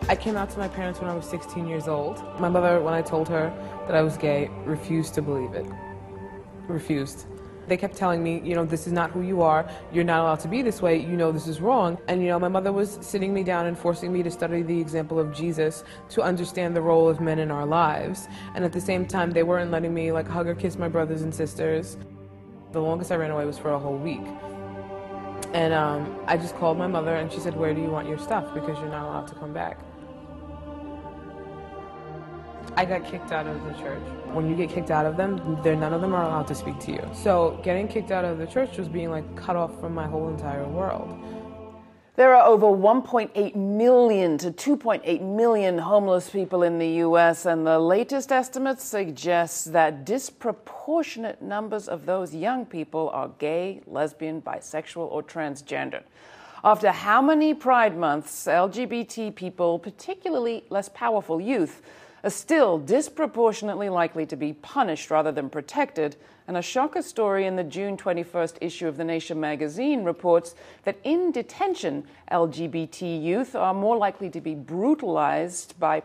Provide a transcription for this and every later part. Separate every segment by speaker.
Speaker 1: I came out to my parents when I was 16 years old. My mother, when I told her that I was gay, refused to believe it. Refused. They kept telling me, you know, this is not who you are, you're not allowed to be this way, you know this is wrong. And you know, my mother was sitting me down and forcing me to study the example of Jesus to understand the role of men in our lives. And at the same time, they weren't letting me like hug or kiss my brothers and sisters. The longest I ran away was for a whole week. And I just called my mother and she said, where do you want your stuff? Because you're not allowed to come back. I got kicked out of the church. When you get kicked out of them, none of them are allowed to speak to you. So getting kicked out of the church was being like cut off from my whole entire world.
Speaker 2: There are over 1.8 million to 2.8 million homeless people in the U.S., and the latest estimates suggest that disproportionate numbers of those young people are gay, lesbian, bisexual, or transgender. After how many Pride Months, LGBT people, particularly less powerful youth, are still disproportionately likely to be punished rather than protected, and a shocker story in the June 21st issue of The Nation magazine reports that in detention, LGBT youth are more likely to be brutalized by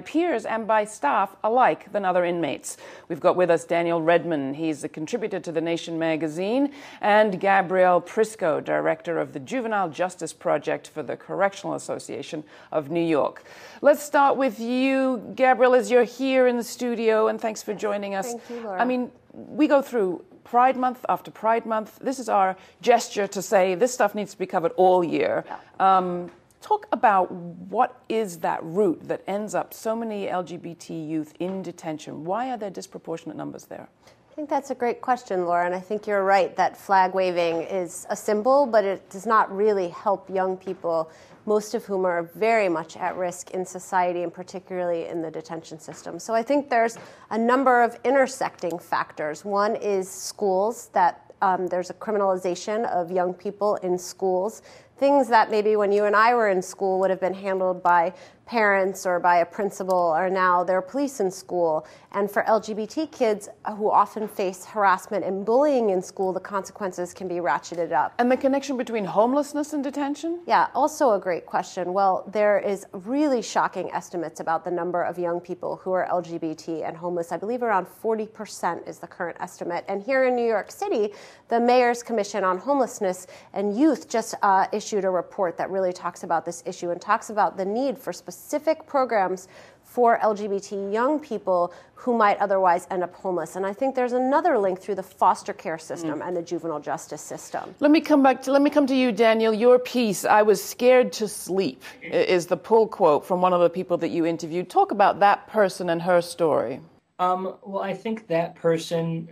Speaker 2: peers and by staff alike than other inmates. We've got with us Daniel Redman. He's a contributor to The Nation magazine, and Gabrielle Prisco, director of the Juvenile Justice Project for the Correctional Association of New York. Let's start with you, Gabrielle, as you're here in the studio, and thanks for joining us.
Speaker 3: Thank you, Laura.
Speaker 2: I mean, we go through Pride Month after Pride Month. This is our gesture to say this stuff needs to be covered all year. Yeah. Talk about what is that root that ends up so many LGBT youth in detention? Why are there disproportionate numbers there?
Speaker 3: I think that's a great question, Laura, and I think you're right that flag waving is a symbol, but it does not really help young people, most of whom are very much at risk in society and particularly in the detention system. So I think there's a number of intersecting factors. One is schools, that there's a criminalization of young people in schools. Things that maybe when you and I were in school would have been handled by parents or by a principal are now there are police in school. And for LGBT kids who often face harassment and bullying in school, the consequences can be ratcheted up.
Speaker 2: And the connection between homelessness and detention?
Speaker 3: Yeah, also a great question. Well, there is really shocking estimates about the number of young people who are LGBT and homeless. I believe around 40% is the current estimate. And here in New York City, the Mayor's Commission on Homelessness and Youth just issued a report that really talks about this issue and talks about the need for specific programs for LGBT young people who might otherwise end up homeless. And I think there's another link through the foster care system and the juvenile justice system.
Speaker 2: Let me come to you, Daniel. Your piece, "I was scared to sleep," is the pull quote from one of the people that you interviewed. Talk about that person and her story.
Speaker 4: Well, I think that person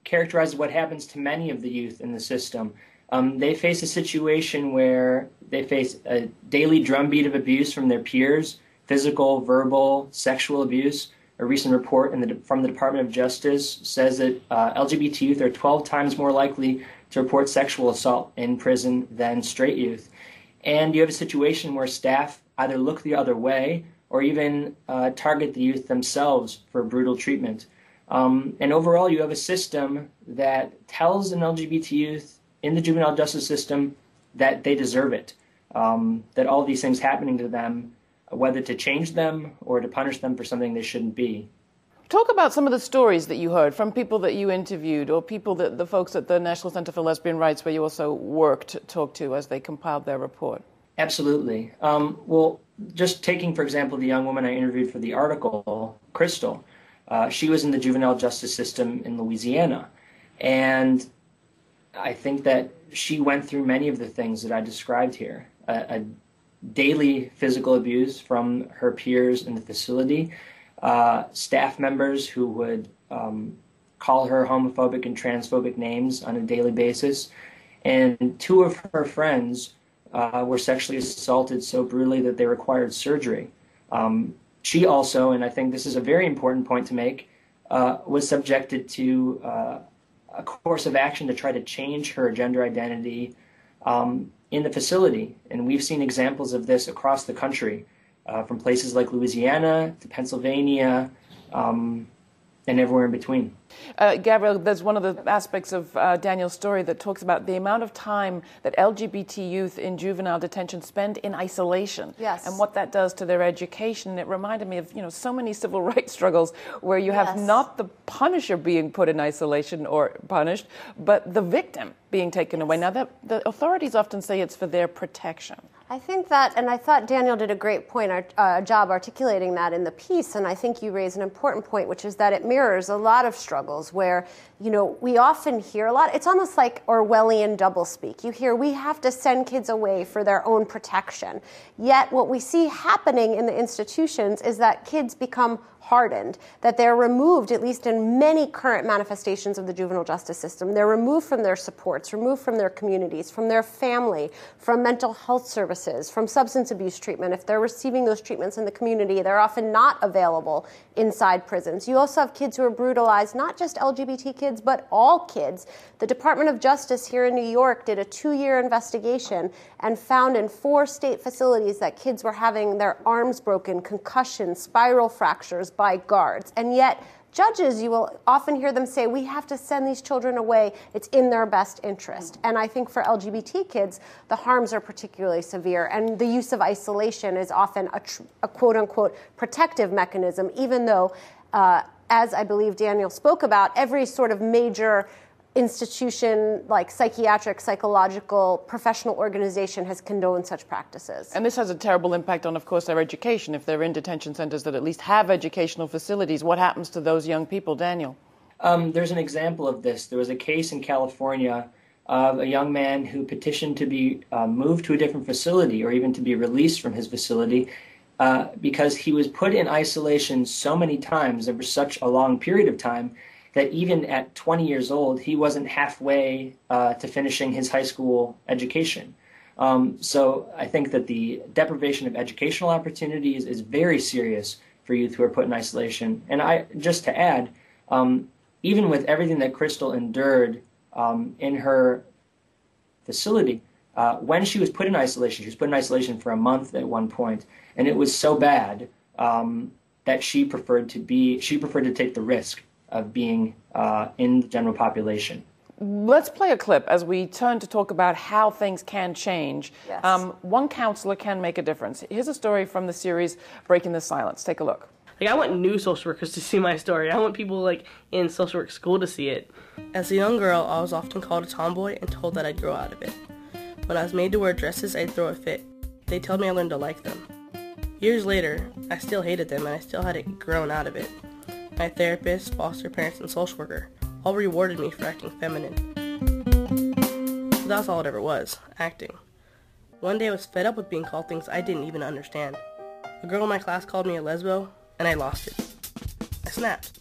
Speaker 4: characterizes what happens to many of the youth in the system. They face a situation where they face a daily drumbeat of abuse from their peers, physical, verbal, sexual abuse. A recent report from the Department of Justice says that LGBT youth are 12 times more likely to report sexual assault in prison than straight youth. And you have a situation where staff either look the other way or even target the youth themselves for brutal treatment. And overall, you have a system that tells an LGBT youth in the juvenile justice system that they deserve it, that all these things happening to them, whether to change them or to punish them for something they shouldn't be.
Speaker 2: Talk about some of the stories that you heard from people that you interviewed or people that the folks at the National Center for Lesbian Rights where you also worked talked to as they compiled their report.
Speaker 4: Absolutely. Well, just taking, for example, the young woman I interviewed for the article, Crystal, she was in the juvenile justice system in Louisiana. And I think that she went through many of the things that I described here. A daily physical abuse from her peers in the facility, staff members who would call her homophobic and transphobic names on a daily basis, and two of her friends were sexually assaulted so brutally that they required surgery. She also, and I think this is a very important point to make, was subjected to a course of action to try to change her gender identity in the facility. And we've seen examples of this across the country, from places like Louisiana to Pennsylvania, and everywhere in between.
Speaker 2: Gabrielle, there's one of the aspects of Daniel's story that talks about the amount of time that LGBT youth in juvenile detention spend in isolation,
Speaker 3: yes,
Speaker 2: and what that does to their education. It reminded me of, so many civil rights struggles where you have
Speaker 3: yes,
Speaker 2: not the punisher being put in isolation or punished, but the victim being taken
Speaker 3: yes,
Speaker 2: away. Now, the authorities often say it's for their protection.
Speaker 3: I think that, and I thought Daniel did a great job articulating that in the piece, and I think you raise an important point, which is that it mirrors a lot of struggles where, we often hear a lot, it's almost like Orwellian doublespeak. You hear, we have to send kids away for their own protection. Yet what we see happening in the institutions is that kids become hardened, that they're removed, at least in many current manifestations of the juvenile justice system. They're removed from their supports, removed from their communities, from their family, from mental health services, from substance abuse treatment. If they're receiving those treatments in the community, they're often not available inside prisons. You also have kids who are brutalized, not just LGBT kids, but all kids. The Department of Justice here in New York did a 2-year investigation and found in 4 state facilities that kids were having their arms broken, concussions, spiral fractures by guards. And yet, judges, you will often hear them say, we have to send these children away. It's in their best interest. And I think for LGBT kids, the harms are particularly severe. And the use of isolation is often a quote-unquote protective mechanism, even though, as I believe Daniel spoke about, every sort of major institution like psychiatric, psychological, professional organization has condoned such practices.
Speaker 2: And this has a terrible impact on, of course, their education. If they're in detention centers that at least have educational facilities, what happens to those young people, Daniel?
Speaker 4: There's an example of this. There was a case in California of a young man who petitioned to be moved to a different facility or even to be released from his facility because he was put in isolation so many times over such a long period of time that even at 20 years old, he wasn't halfway to finishing his high school education. So I think that the deprivation of educational opportunities is very serious for youth who are put in isolation. And just to add, even with everything that Crystal endured in her facility, when she was put in isolation, she was put in isolation for a month at one point, and it was so bad that she preferred to take the risk of being in the general population.
Speaker 2: Let's play a clip as we turn to talk about how things can change.
Speaker 3: Yes.
Speaker 2: One counselor can make a difference. Here's a story from the series Breaking the Silence. Take a look.
Speaker 5: I want new social workers to see my story. I want people in social work school to see it. As a young girl, I was often called a tomboy and told that I'd grow out of it. When I was made to wear dresses, I'd throw a fit. They told me I learned to like them. Years later, I still hated them and I still hadn't grown out of it. My therapist, foster parents, and social worker all rewarded me for acting feminine. But that's all it ever was, acting. One day I was fed up with being called things I didn't even understand. A girl in my class called me a lesbo, and I lost it. I snapped.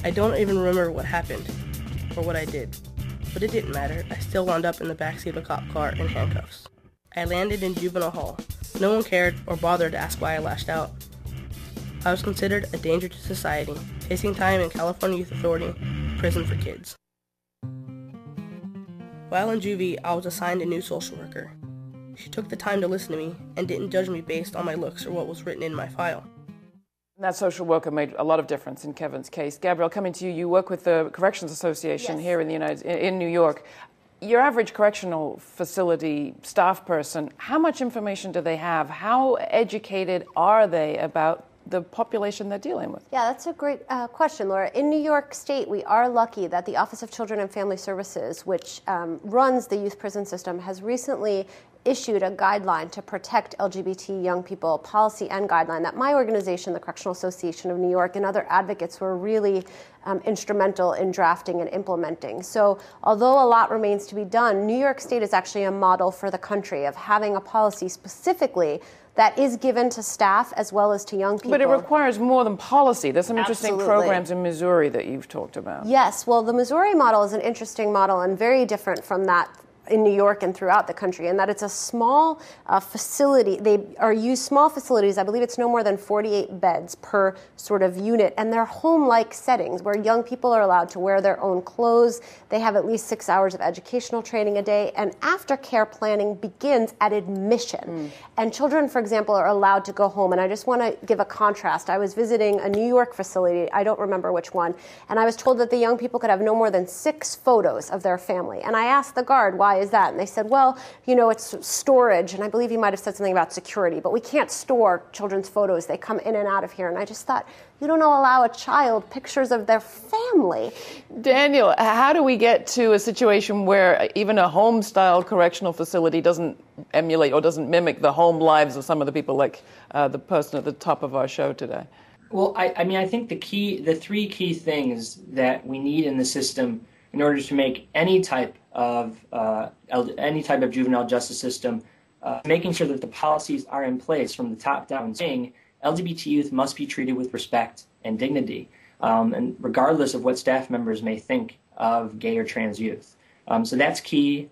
Speaker 5: I don't even remember what happened, or what I did. But it didn't matter. I still wound up in the backseat of a cop car in handcuffs. I landed in juvenile hall. No one cared or bothered to ask why I lashed out. I was considered a danger to society, facing time in California Youth Authority prison for kids. While in juvie, I was assigned a new social worker. She took the time to listen to me and didn't judge me based on my looks or what was written in my file.
Speaker 2: That social worker made a lot of difference in Kevin's case. Gabrielle, coming to you, you work with the Corrections Association
Speaker 3: Yes.
Speaker 2: here in New York. Your average correctional facility staff person, how much information do they have? How educated are they about the population they're dealing with?
Speaker 3: Yeah, that's a great question, Laura. In New York State, we are lucky that the Office of Children and Family Services, which runs the youth prison system, has recently issued a guideline to protect LGBT young people, policy and guideline that my organization, the Correctional Association of New York, and other advocates were really instrumental in drafting and implementing. So although a lot remains to be done, New York State is actually a model for the country of having a policy specifically that is given to staff as well as to young people.
Speaker 2: But it requires more than policy. There's some interesting
Speaker 3: Absolutely.
Speaker 2: programs in Missouri that you've talked about.
Speaker 3: Yes, well, the Missouri model is an interesting model and very different from that in New York and throughout the country, and that it's a small facility. They are used small facilities. I believe it's no more than 48 beds per sort of unit, and they're home-like settings where young people are allowed to wear their own clothes. They have at least 6 hours of educational training a day, and aftercare planning begins at admission. And children, for example, are allowed to go home. And I just want to give a contrast. I was visiting a New York facility, I don't remember which one, and I was told that the young people could have no more than 6 photos of their family. And I asked the guard, why is that? And they said, well, you know, it's storage. And I believe he might have said something about security, but we can't store children's photos. They come in and out of here. And I just thought, you don't allow a child pictures of their family.
Speaker 2: Daniel, how do we get to a situation where even a home-style correctional facility doesn't emulate or doesn't mimic the home lives of some of the people like the person at the top of our show today?
Speaker 4: Well, I mean, I think the 3 key things that we need in the system in order to make any type of juvenile justice system, making sure that the policies are in place from the top down, saying LGBT youth must be treated with respect and dignity, and regardless of what staff members may think of gay or trans youth. So that's key.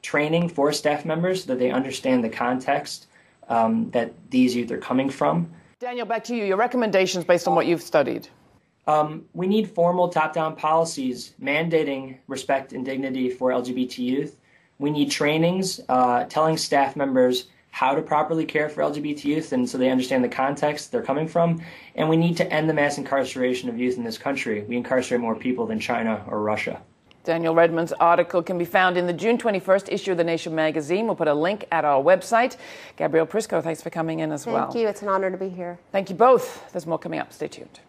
Speaker 4: Training for staff members so that they understand the context that these youth are coming from.
Speaker 2: Daniel, back to you. Your recommendations based on what you've studied.
Speaker 4: We need formal top-down policies mandating respect and dignity for LGBT youth. We need trainings telling staff members how to properly care for LGBT youth and so they understand the context they're coming from. And we need to end the mass incarceration of youth in this country. We incarcerate more people than China or Russia.
Speaker 2: Daniel Redmond's article can be found in the June 21st issue of The Nation magazine. We'll put a link at our website. Gabrielle Prisco, thanks for coming in as well.
Speaker 3: Thank you. It's an honor to be here.
Speaker 2: Thank you both. There's more coming up. Stay tuned.